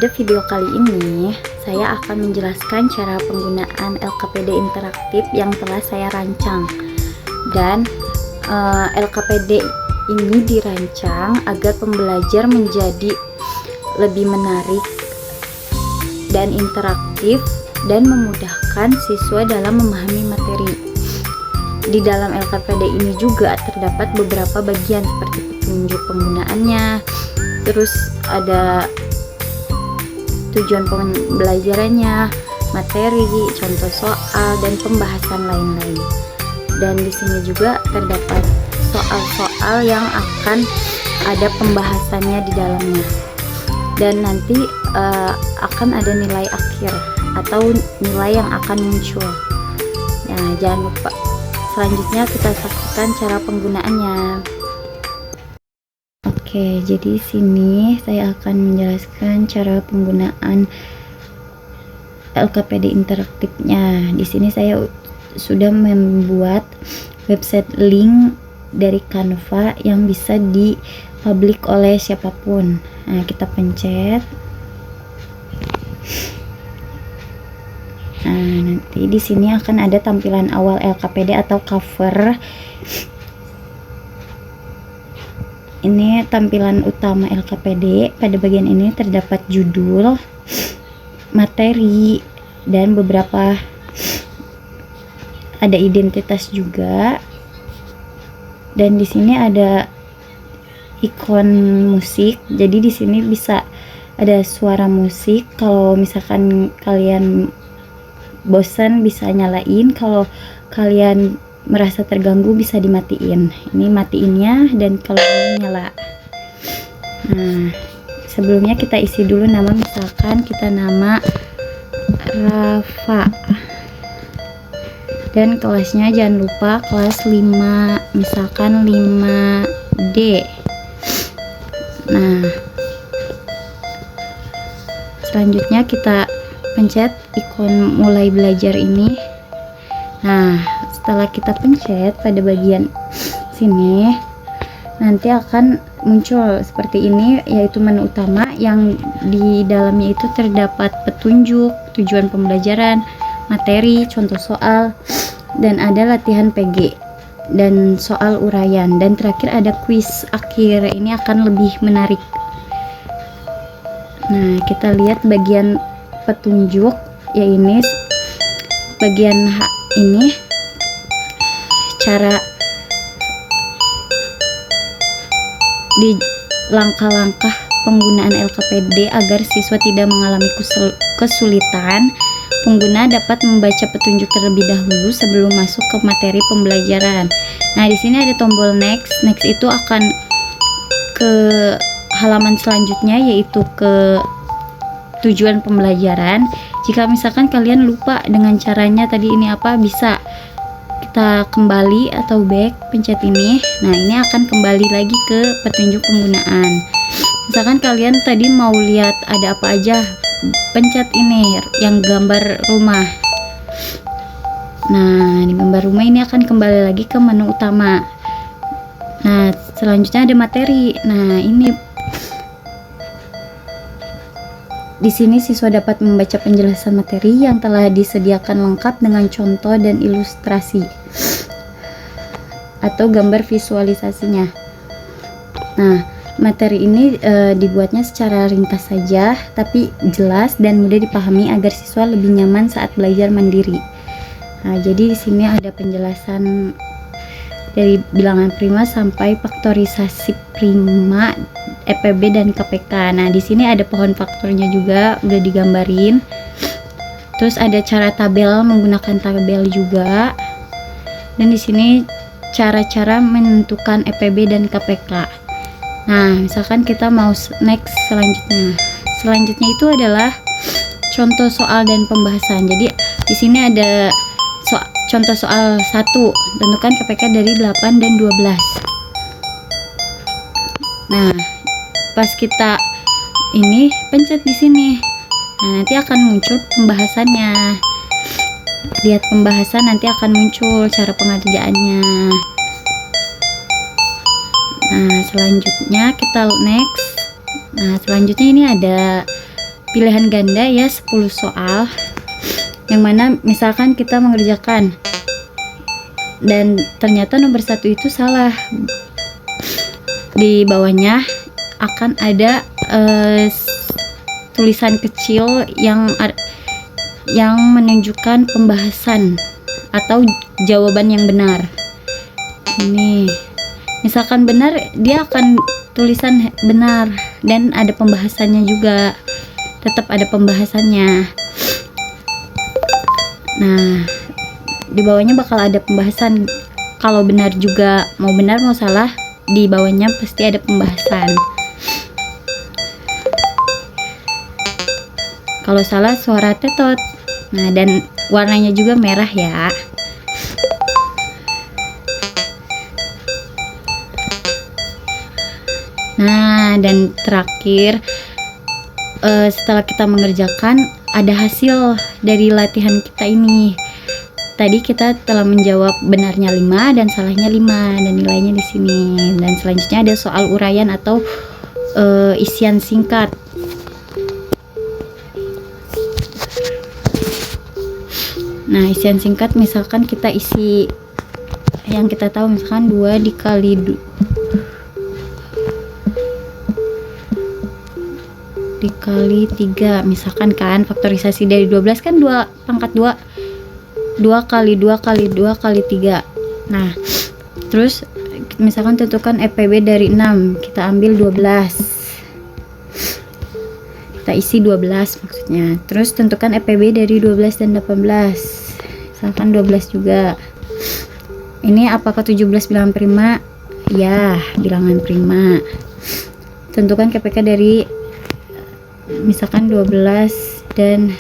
Pada video kali ini, saya akan menjelaskan cara penggunaan LKPD interaktif yang telah saya rancang. Dan LKPD ini dirancang agar pembelajar menjadi lebih menarik dan interaktif dan memudahkan siswa dalam memahami materi. Di dalam LKPD ini juga terdapat beberapa bagian seperti petunjuk penggunaannya, terus ada tujuan pembelajarannya, materi, contoh soal, dan pembahasan lain-lain. Dan di sini juga terdapat soal-soal yang akan ada pembahasannya di dalamnya. Dan nanti akan ada nilai akhir atau nilai yang akan muncul. Nah, jangan lupa. Selanjutnya kita saksikan cara penggunaannya. Oke, jadi sini saya akan menjelaskan cara penggunaan LKPD interaktifnya. Di sini saya sudah membuat website link dari Canva yang bisa dipublish oleh siapapun. Nah, kita pencet. Nah, nanti di sini akan ada tampilan awal LKPD atau cover. Ini tampilan utama LKPD. Pada bagian ini terdapat judul, materi, dan beberapa ada identitas juga. Dan di sini ada ikon musik. Jadi di sini bisa ada suara musik. Kalau misalkan kalian bosan bisa nyalain, kalau kalian merasa terganggu bisa dimatiin. Ini matiinnya, dan kalau ini nyala. Nah, sebelumnya kita isi dulu nama, misalkan kita nama Rafa, dan kelasnya jangan lupa kelas 5, misalkan 5D. Nah, selanjutnya kita pencet ikon mulai belajar ini. Nah, setelah kita pencet pada bagian sini, nanti akan muncul seperti ini, yaitu menu utama yang di dalamnya itu terdapat petunjuk, tujuan pembelajaran, materi, contoh soal, dan ada latihan PG dan soal uraian, dan terakhir ada kuis akhir. Ini akan lebih menarik. Nah, kita lihat bagian petunjuk, ya ini bagian ini cara di langkah-langkah penggunaan LKPD agar siswa tidak mengalami kesulitan. Pengguna dapat membaca petunjuk terlebih dahulu sebelum masuk ke materi pembelajaran. Nah, di sini ada tombol next. Next itu akan ke halaman selanjutnya, yaitu ke tujuan pembelajaran. Jika misalkan kalian lupa dengan caranya tadi ini apa, bisa kita kembali atau back, pencet ini. Nah, ini akan kembali lagi ke petunjuk penggunaan. Misalkan kalian tadi mau lihat ada apa aja, pencet ini yang gambar rumah. Nah, di gambar rumah ini akan kembali lagi ke menu utama. Nah, selanjutnya ada materi. Nah, ini di sini siswa dapat membaca penjelasan materi yang telah disediakan lengkap dengan contoh dan ilustrasi atau gambar visualisasinya. Nah, materi ini dibuatnya secara ringkas saja, tapi jelas dan mudah dipahami agar siswa lebih nyaman saat belajar mandiri. Nah, jadi di sini ada penjelasan dari bilangan prima sampai faktorisasi prima, EPB dan KPK. Nah, di sini ada pohon faktornya juga udah digambarin. Terus ada cara tabel, menggunakan tabel juga. Dan di sini cara-cara menentukan EPB dan KPK. Nah, misalkan kita mau next selanjutnya. Selanjutnya itu adalah contoh soal dan pembahasan. Jadi di sini ada contoh soal 1, tentukan KPK dari 8 dan 12. Nah, pas kita ini pencet di sini, nah nanti akan muncul pembahasannya. Lihat pembahasan, nanti akan muncul cara pengerjaannya. Nah, selanjutnya kita next. Nah, selanjutnya ini ada pilihan ganda ya, 10 soal. Yang mana misalkan kita mengerjakan dan ternyata nomor 1 itu salah, di bawahnya akan ada tulisan kecil yang menunjukkan pembahasan atau jawaban yang benar. Ini misalkan benar, dia akan tulisan benar dan ada pembahasannya juga, tetap ada pembahasannya. Nah, di bawahnya bakal ada pembahasan. Kalau benar juga, mau benar mau salah, di bawahnya pasti ada pembahasan. Kalau salah suara tetot. Nah, dan warnanya juga merah ya. Nah, dan terakhir setelah kita mengerjakan, ada hasil dari latihan kita ini. Tadi kita telah menjawab benarnya 5 dan salahnya 5, dan nilainya di sini. Dan selanjutnya ada soal uraian atau isian singkat. Nah, isian singkat misalkan kita isi yang kita tahu, misalkan 2 dikali 3, misalkan kan faktorisasi dari 12 kan 2 pangkat 2, 2 kali 2 kali 2 kali 3. Nah, terus misalkan tentukan EPB dari 6, kita ambil 12, kita isi 12 maksudnya. Terus tentukan EPB dari 12 dan 18, misalkan 12 juga. Ini apakah 17 bilangan prima? Ya, bilangan prima. Tentukan KPK dari misalkan 12 dan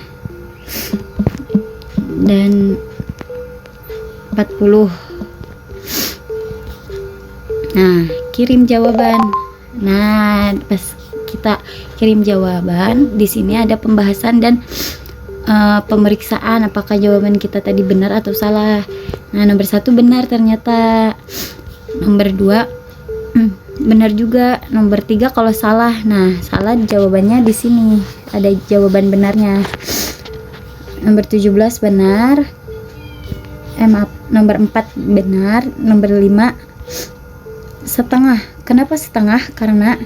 40. Nah, kirim jawaban. Nah, pas kita kirim jawaban, di sini ada pembahasan dan pemeriksaan apakah jawaban kita tadi benar atau salah. Nah, nomor 1 benar ternyata. Nomor 2 benar juga. Nomor 3 kalau salah. Nah, salah jawabannya di sini. Ada jawaban benarnya. Nomor 17 benar. Maaf, nomor 4 benar. Nomor 5 setengah. Kenapa setengah? Karena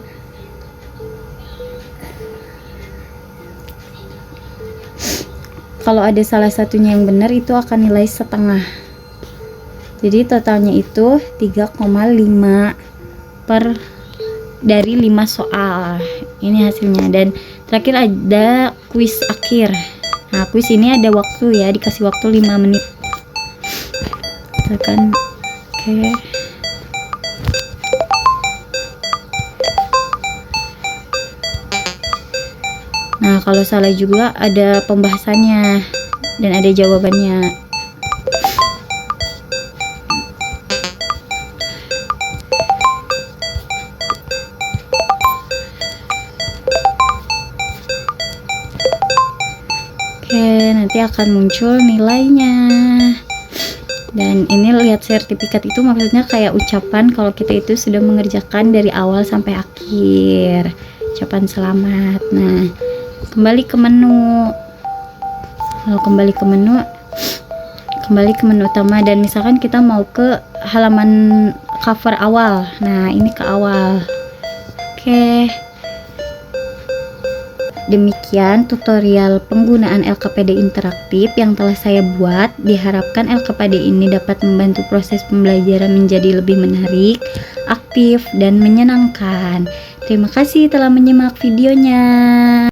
kalau ada salah satunya yang benar, itu akan nilai setengah. Jadi totalnya itu 3,5 per dari 5 soal. Ini hasilnya. Dan terakhir ada kuis akhir. Nah, kuis ini ada waktu ya, dikasih waktu 5 menit. Tekan oke. Nah, kalau salah juga ada pembahasannya dan ada jawabannya. Oke, nanti akan muncul nilainya. Dan ini lihat sertifikat itu maksudnya kayak ucapan kalau kita itu sudah mengerjakan dari awal sampai akhir. Ucapan selamat. Nah, kembali ke menu. Kalau kembali ke menu utama, dan misalkan kita mau ke halaman cover awal. Nah, ini ke awal. Oke. Demikian tutorial penggunaan LKPD interaktif yang telah saya buat. Diharapkan LKPD ini dapat membantu proses pembelajaran menjadi lebih menarik, aktif, dan menyenangkan. Terima kasih telah menyimak videonya.